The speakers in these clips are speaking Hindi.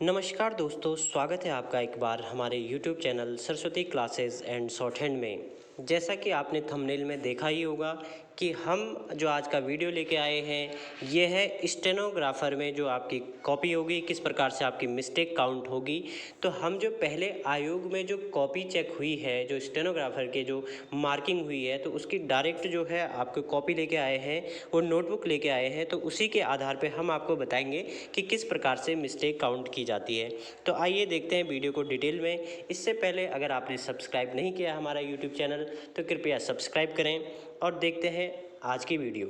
नमस्कार दोस्तों, स्वागत है आपका एक बार हमारे YouTube channel Saraswati classes and short hand में। जैसा कि आपने थंबनेल में देखा ही होगा कि हम जो आज का वीडियो लेके आए हैं ये है स्टेनोग्राफर में जो आपकी कॉपी होगी, किस प्रकार से आपकी मिस्टेक काउंट होगी। तो हम जो पहले आयोग में जो कॉपी चेक हुई है, जो स्टेनोग्राफर के जो मार्किंग हुई है, तो उसकी डायरेक्ट जो है आपको कॉपी लेके आए हैं और नोटबुक लेके आए हैं। तो उसी के आधार पे हम आपको बताएंगे कि किस प्रकार से मिस्टेक काउंट की जाती है। तो आइए देखते हैं वीडियो को डिटेल में। इससे पहले अगर आपने सब्सक्राइब नहीं किया हमारा यूट्यूब चैनल तो कृपया सब्सक्राइब करें और देखते हैं आज की वीडियो।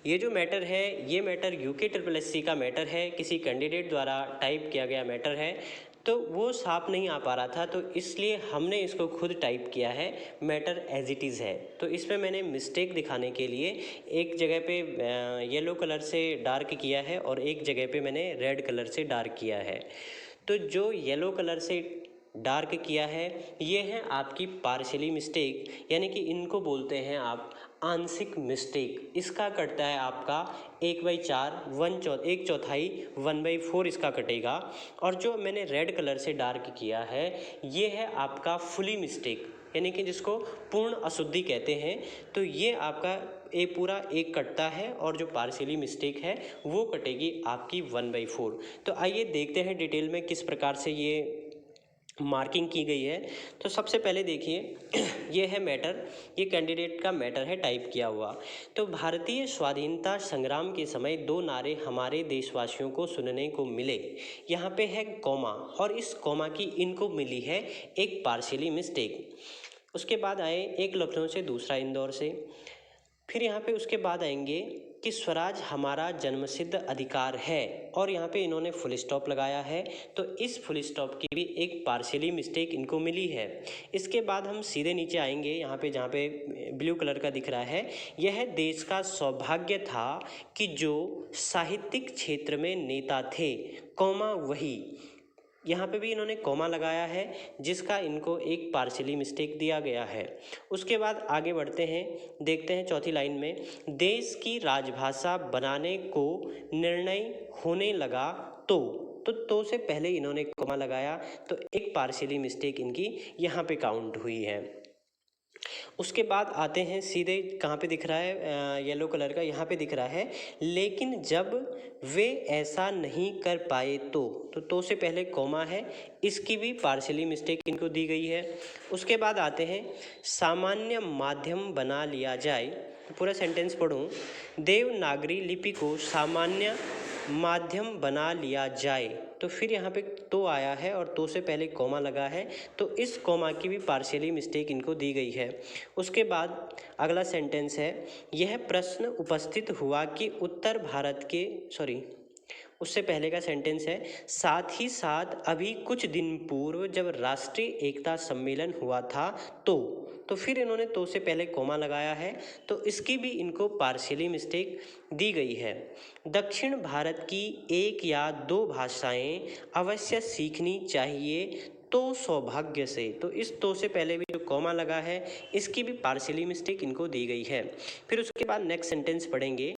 ये जो मैटर है ये मैटर UKSSC का मैटर है, किसी कैंडिडेट द्वारा टाइप किया गया मैटर है। तो वो साफ नहीं आ पा रहा था तो इसलिए हमने इसको खुद टाइप किया है, मैटर एज इट इज़ है। तो इसमें मैंने मिस्टेक दिखाने के लिए एक जगह पे येलो कलर से डार्क किया है और एक जगह पे मैंने रेड कलर से डार्क किया है। तो जो येलो कलर से डार्क किया है ये है आपकी पार्शियली मिस्टेक, यानी कि इनको बोलते हैं आप आंशिक मिस्टेक। इसका कटता है आपका 1/4 एक चौथाई 1/4 इसका कटेगा। और जो मैंने रेड कलर से डार्क किया है ये है आपका फुली मिस्टेक, यानी कि जिसको पूर्ण अशुद्धि कहते हैं। तो ये आपका पूरा एक कटता है और जो पार्शियली मिस्टेक है वो कटेगी आपकी 1/4। तो आइए देखते हैं डिटेल में किस प्रकार से ये मार्किंग की गई है। तो सबसे पहले देखिए ये है मैटर, ये कैंडिडेट का मैटर है टाइप किया हुआ। तो भारतीय स्वाधीनता संग्राम के समय 2 नारे हमारे देशवासियों को सुनने को मिले। यहाँ पे है कॉमा और इस कॉमा की इनको मिली है एक पार्शियली मिस्टेक। उसके बाद आए एक लखनऊ से दूसरा इंदौर से। फिर यहाँ पे उसके बाद आएंगे कि स्वराज हमारा जन्मसिद्ध अधिकार है और यहाँ पे इन्होंने फुल स्टॉप लगाया है। तो इस फुल स्टॉप की भी एक पार्शियली मिस्टेक इनको मिली है। इसके बाद हम सीधे नीचे आएंगे, यहाँ पे जहाँ पे ब्लू कलर का दिख रहा है, यह देश का सौभाग्य था कि जो साहित्यिक क्षेत्र में नेता थे, कौमा वही। यहाँ पे भी इन्होंने कॉमा लगाया है जिसका इनको एक पार्शियली मिस्टेक दिया गया है। उसके बाद आगे बढ़ते हैं, देखते हैं चौथी लाइन में, देश की राजभाषा बनाने को निर्णय होने लगा तो से पहले इन्होंने कॉमा लगाया, तो एक पार्शियली मिस्टेक इनकी यहाँ पे काउंट हुई है। उसके बाद आते हैं सीधे, कहाँ पे दिख रहा है येलो कलर का, यहाँ पे दिख रहा है, लेकिन जब वे ऐसा नहीं कर पाए तो से पहले कॉमा है, इसकी भी पार्शियली मिस्टेक इनको दी गई है। उसके बाद आते हैं सामान्य माध्यम बना लिया जाए। तो पूरा सेंटेंस पढ़ूँ, देवनागरी लिपि को सामान्य माध्यम बना लिया जाए। तो फिर यहाँ पे तो आया है और तो से पहले कॉमा लगा है, तो इस कॉमा की भी पार्शियली मिस्टेक इनको दी गई है। उसके बाद अगला सेंटेंस है, यह प्रश्न उपस्थित हुआ कि उत्तर भारत के उससे पहले का सेंटेंस है, साथ ही साथ अभी कुछ दिन पूर्व जब राष्ट्रीय एकता सम्मेलन हुआ था तो फिर इन्होंने तो से पहले कॉमा लगाया है, तो इसकी भी इनको पार्शियली मिस्टेक दी गई है। दक्षिण भारत की 1 या 2 भाषाएं अवश्य सीखनी चाहिए तो सौभाग्य से, तो इस तो से पहले भी जो कॉमा लगा है इसकी भी पार्शियली मिस्टेक इनको दी गई है। फिर उसके बाद नेक्स्ट सेंटेंस पढ़ेंगे,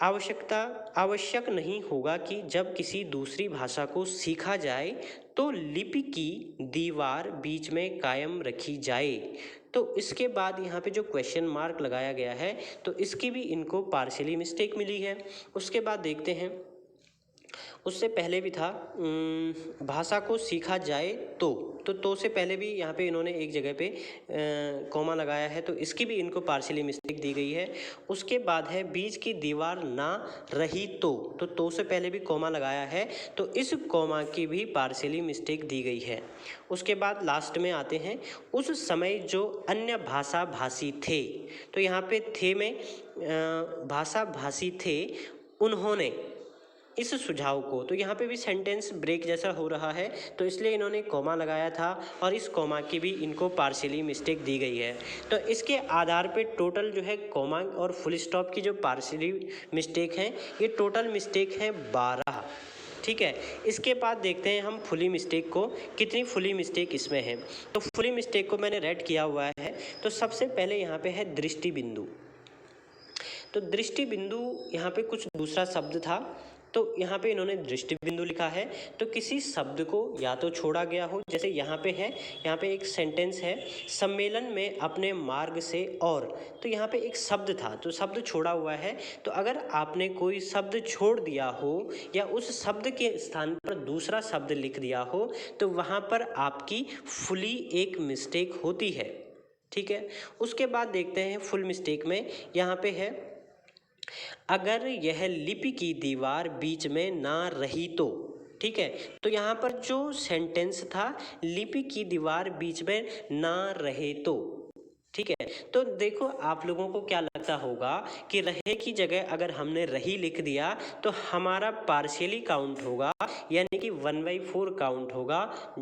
आवश्यक नहीं होगा कि जब किसी दूसरी भाषा को सीखा जाए तो लिपि की दीवार बीच में कायम रखी जाए। तो इसके बाद यहाँ पे जो क्वेश्चन मार्क लगाया गया है तो इसकी भी इनको पार्शियली मिस्टेक मिली है। उसके बाद देखते हैं, उससे पहले भी था भाषा को सीखा जाए तो से पहले भी यहाँ पे इन्होंने एक जगह पे कॉमा लगाया है, तो इसकी भी इनको पार्शियली मिस्टेक दी गई है। उसके बाद है बीच की दीवार ना रही तो से पहले भी कॉमा लगाया है, तो इस कॉमा की भी पार्शियली मिस्टेक दी गई है। उसके बाद लास्ट में आते हैं, उस समय जो अन्य भाषा भाषी थे, तो यहाँ पे थे में भाषा भाषी थे उन्होंने इस सुझाव को, तो यहाँ पे भी सेंटेंस ब्रेक जैसा हो रहा है, तो इसलिए इन्होंने कॉमा लगाया था और इस कॉमा की भी इनको पार्शियली मिस्टेक दी गई है। तो इसके आधार पे टोटल जो है कॉमा और फुल स्टॉप की जो पार्शियली मिस्टेक हैं ये टोटल मिस्टेक हैं 12। ठीक है, इसके बाद देखते हैं हम फुली मिस्टेक को, कितनी फुली मिस्टेक इसमें है। तो फुली मिस्टेक को मैंने रेड किया हुआ है। तो सबसे पहले यहाँ पे है दृष्टि बिंदु। तो दृष्टि बिंदु यहाँ पे कुछ दूसरा शब्द था, तो यहाँ पे इन्होंने दृष्टि बिंदु लिखा है, तो किसी शब्द को या तो छोड़ा गया हो, जैसे यहाँ पे है, यहाँ पे एक सेंटेंस है, सम्मेलन में अपने मार्ग से और, तो यहाँ पे एक शब्द था तो शब्द छोड़ा हुआ है। तो अगर आपने कोई शब्द छोड़ दिया हो या उस शब्द के स्थान पर दूसरा शब्द लिख दिया हो तो वहाँ पर आपकी फुली एक मिस्टेक होती है। ठीक है, उसके बाद देखते हैं फुल मिस्टेक में, यहाँ पे है अगर यह लिपि की दीवार बीच में ना रही तो। ठीक है, तो यहाँ पर जो सेंटेंस था लिपि की दीवार बीच में ना रहे तो, ठीक है, तो देखो आप लोगों को क्या लगता होगा कि रहे की जगह अगर हमने रही लिख दिया तो हमारा पार्शियली काउंट होगा, यानी कि 1/4 काउंट होगा।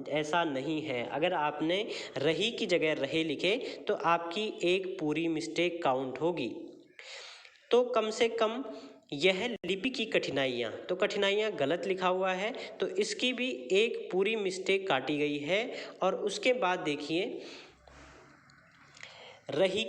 ऐसा नहीं है, अगर आपने रही की जगह रहे लिखे तो आपकी एक पूरी मिस्टेक काउंट होगी। तो कम से कम यह लिपि की कठिनाइयाँ, तो कठिनाइयाँ गलत लिखा हुआ है तो इसकी भी एक पूरी मिस्टेक काटी गई है। और उसके बाद देखिए रहे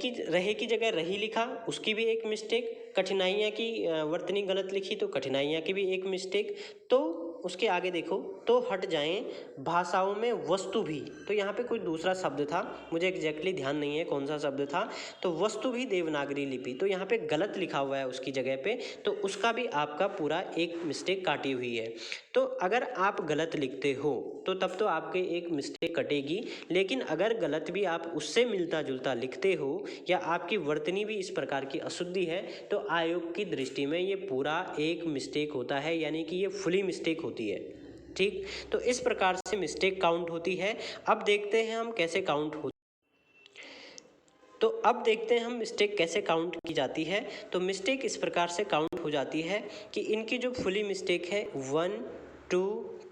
की जगह रही लिखा, उसकी भी एक मिस्टेक, कठिनाइयाँ की वर्तनी गलत लिखी तो कठिनाइयाँ की भी एक मिस्टेक। तो उसके आगे देखो, तो हट जाएं भाषाओं में वस्तु भी, तो यहाँ पे कोई दूसरा शब्द था, मुझे एग्जैक्टली ध्यान नहीं है कौन सा शब्द था, तो वस्तु भी देवनागरी लिपि, तो यहाँ पे गलत लिखा हुआ है उसकी जगह पे, तो उसका भी आपका पूरा एक मिस्टेक काटी हुई है। तो अगर आप गलत लिखते हो तो तब तो आपके एक मिस्टेक कटेगी, लेकिन अगर गलत भी आप उससे मिलता जुलता लिखते हो या आपकी वर्तनी भी इस प्रकार की अशुद्धि है तो आयोग की दृष्टि में ये पूरा एक मिस्टेक होता है, यानी कि ये फुली मिस्टेक होती है। ठीक, तो इस प्रकार से मिस्टेक काउंट होती है। अब देखते हैं हम कैसे काउंट होती, तो अब देखते हैं हम मिस्टेक कैसे काउंट की जाती है। तो मिस्टेक इस प्रकार से काउंट हो जाती है कि इनकी जो फुली मिस्टेक है 1 2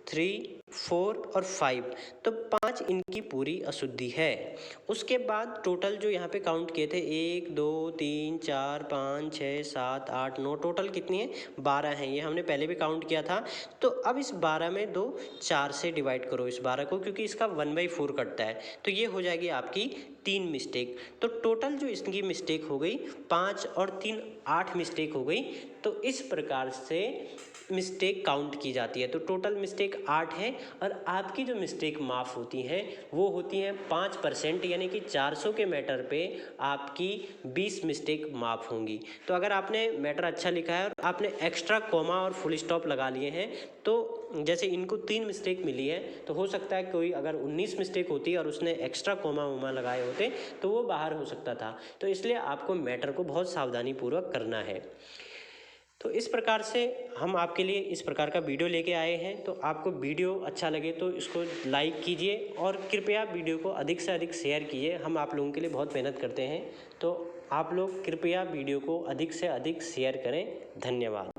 3 4 और 5, तो 5 इनकी पूरी अशुद्धि है। उसके बाद टोटल जो यहाँ पे काउंट किए थे 1 2 3 4 5 6 7 8 9, टोटल कितनी है 12 हैं, ये हमने पहले भी काउंट किया था। तो अब इस 12 में 4 से डिवाइड करो इस 12 को, क्योंकि इसका 1/4 कटता है, तो ये हो जाएगी आपकी 3 मिस्टेक। तो टोटल जो इसकी मिस्टेक हो गई 5 और 3 8 मिस्टेक हो गई। तो इस प्रकार से मिस्टेक काउंट की जाती है। तो टोटल मिस्टेक 8 है और आपकी जो मिस्टेक माफ़ होती हैं वो होती हैं 5%, यानी कि 400 के मैटर पे आपकी 20 मिस्टेक माफ़ होंगी। तो अगर आपने मैटर अच्छा लिखा है और आपने एक्स्ट्रा कॉमा और फुल स्टॉप लगा लिए हैं, तो जैसे इनको 3 मिस्टेक मिली है, तो हो सकता है कोई अगर 19 मिस्टेक होती और उसने एक्स्ट्रा कॉमा वोमा लगाए होते तो वो बाहर हो सकता था। तो इसलिए आपको मैटर को बहुत सावधानीपूर्वक करना है। तो इस प्रकार से हम आपके लिए इस प्रकार का वीडियो लेके आए हैं। तो आपको वीडियो अच्छा लगे तो इसको लाइक कीजिए और कृपया वीडियो को अधिक से अधिक शेयर कीजिए। हम आप लोगों के लिए बहुत मेहनत करते हैं, तो आप लोग कृपया वीडियो को अधिक से अधिक शेयर करें। धन्यवाद।